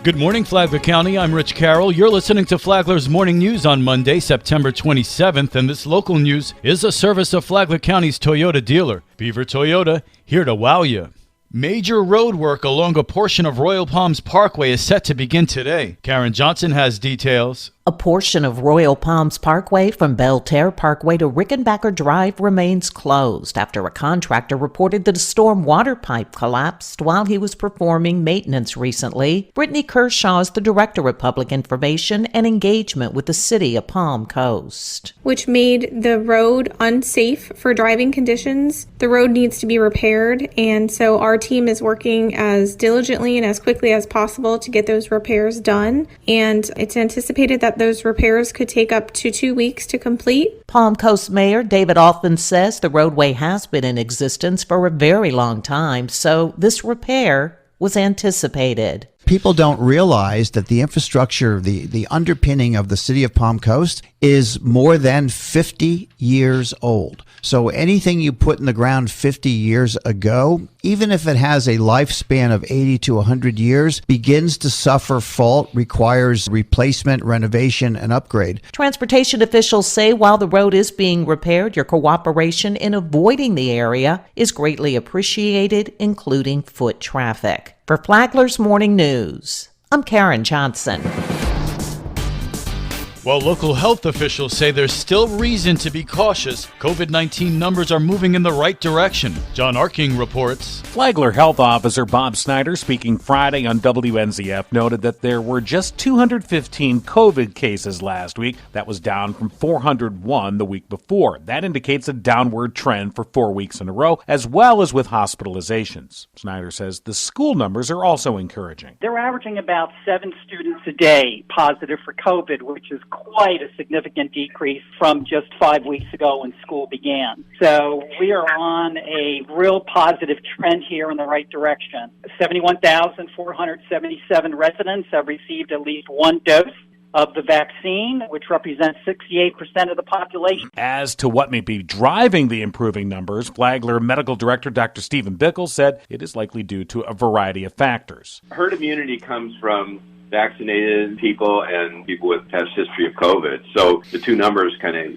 Good morning, Flagler County. I'm Rich Carroll. You're listening to Flagler's Morning News on Monday, September 27th, and this local news is a service of Flagler County's Toyota dealer. Beaver Toyota, here to wow you. Major road work along a portion of Royal Palms Parkway is set to begin today. Karen Johnson has details. A portion of Royal Palms Parkway from Belterre Parkway to Rickenbacker Drive remains closed after a contractor reported that a storm water pipe collapsed while he was performing maintenance recently. Brittany Kershaw is the Director of Public Information and Engagement with the City of Palm Coast. Which made the road unsafe for driving conditions. The road needs to be repaired, and so our team is working as diligently and as quickly as possible to get those repairs done, and it's anticipated that those repairs could take up to 2 weeks to complete. Palm Coast Mayor David Alfin says the roadway has been in existence for a very long time, so this repair was anticipated. People don't realize that the infrastructure, the underpinning of the city of Palm Coast is more than 50 years old. So anything you put in the ground 50 years ago, even if it has a lifespan of 80 to 100 years, begins to suffer fault, requires replacement, renovation, and upgrade. Transportation officials say while the road is being repaired, your cooperation in avoiding the area is greatly appreciated, including foot traffic. For Flagler's Morning News, I'm Karen Johnson. While local health officials say there's still reason to be cautious, COVID-19 numbers are moving in the right direction. John Arking reports. Flagler Health Officer Bob Snyder, speaking Friday on WNZF, noted that there were just 215 COVID cases last week. That was down from 401 the week before. That indicates a downward trend for 4 weeks in a row, as well as with hospitalizations. Snyder says the school numbers are also encouraging. They're averaging about 7 students a day positive for COVID, which is quite a significant decrease from just 5 weeks ago when school began. So we are on a real positive trend here in the right direction. 71,477 residents have received at least one dose of the vaccine, which represents 68% of the population. As to what may be driving the improving numbers, Flagler Medical Director Dr. Stephen Bickle said it is likely due to a variety of factors. Herd immunity comes from vaccinated people and people with past history of COVID. So the two numbers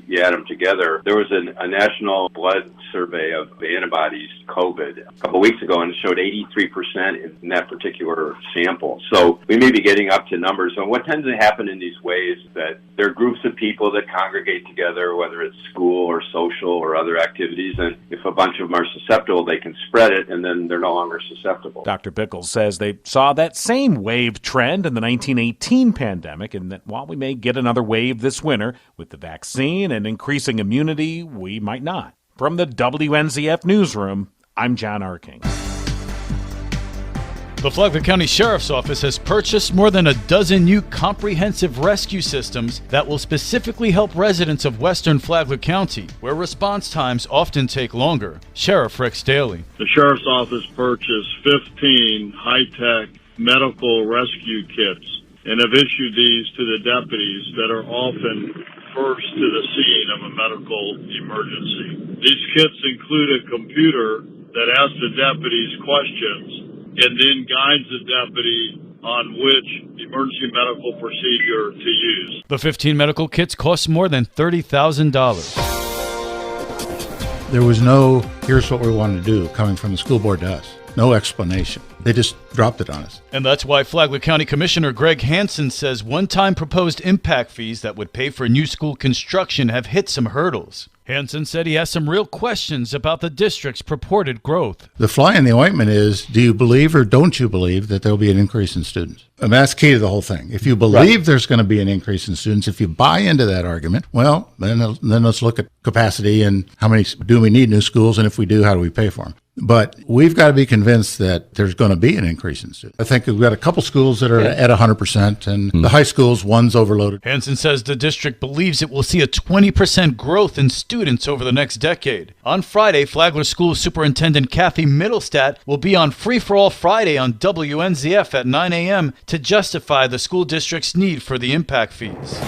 you add them together. There was a national blood survey of antibodies to COVID a couple of weeks ago, and it showed 83% in that particular sample. So we may be getting up to numbers. And what tends to happen in these ways is that there are groups of people that congregate together, whether it's school or social or other activities, and if a bunch of them are susceptible, they can spread it, and then they're no longer susceptible. Dr. Bickle says they saw that same wave trend in the 1918 pandemic, and that while we may get another wave this winter, with the vaccine and increasing immunity, we might not. From the WNZF Newsroom, I'm John Arking. The Flagler County Sheriff's Office has purchased more than a dozen new comprehensive rescue systems that will specifically help residents of western Flagler County, where response times often take longer. Sheriff Rick Staley. The Sheriff's Office purchased 15 high-tech medical rescue kits and have issued these to the deputies that are often first to the scene of a medical emergency. These kits include a computer that asks the deputies questions and then guides the deputy on which emergency medical procedure to use. The 15 medical kits cost more than $30,000. There was no, here's what we want to do, coming from the school board to us. No explanation. They just dropped it on us. And that's why Flagler County Commissioner Greg Hansen says one-time proposed impact fees that would pay for new school construction have hit some hurdles. Hansen said he has some real questions about the district's purported growth. The fly in the ointment is, do you believe or don't you believe that there'll be an increase in students? And that's key to the whole thing. If you believe there's going to be an increase in students, if you buy into that argument, well, then let's look at capacity and how many do we need new schools, and if we do, how do we pay for them? But we've got to be convinced that there's going to be an increase in students. I think we've got a couple schools that are at 100%, and the high schools, one's overloaded. Hansen says the district believes it will see a 20% growth in students over the next decade. On Friday, Flagler School Superintendent Kathy Middlestat will be on Free for All Friday on WNZF at 9 a.m. to justify the school district's need for the impact fees.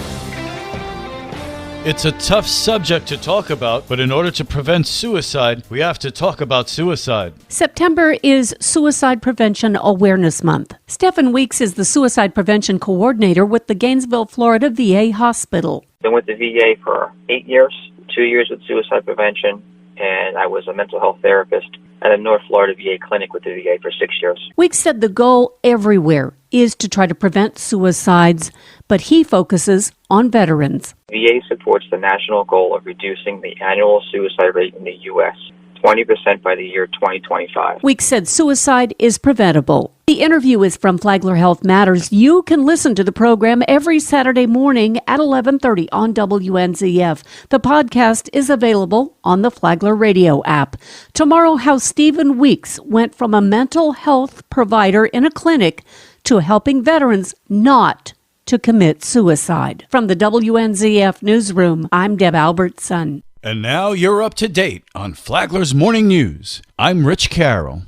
It's a tough subject to talk about, but in order to prevent suicide, we have to talk about suicide. September is Suicide Prevention Awareness Month. Stephen Weeks is the Suicide Prevention Coordinator with the Gainesville, Florida VA Hospital. Been with the VA for 8 years, 2 years with suicide prevention, and I was a mental health therapist at a North Florida VA clinic with the VA for 6 years. Weeks said the goal everywhere is to try to prevent suicides, but he focuses on veterans. VA supports the national goal of reducing the annual suicide rate in the U.S. 20% by the year 2025. Weeks said suicide is preventable. The interview is from Flagler Health Matters. You can listen to the program every Saturday morning at 11:30 on WNZF. The podcast is available on the Flagler radio app. Tomorrow, how Stephen Weeks went from a mental health provider in a clinic to helping veterans not to commit suicide. From the WNZF newsroom, I'm Deb Albertson. And now you're up to date on Flagler's Morning News. I'm Rich Carroll.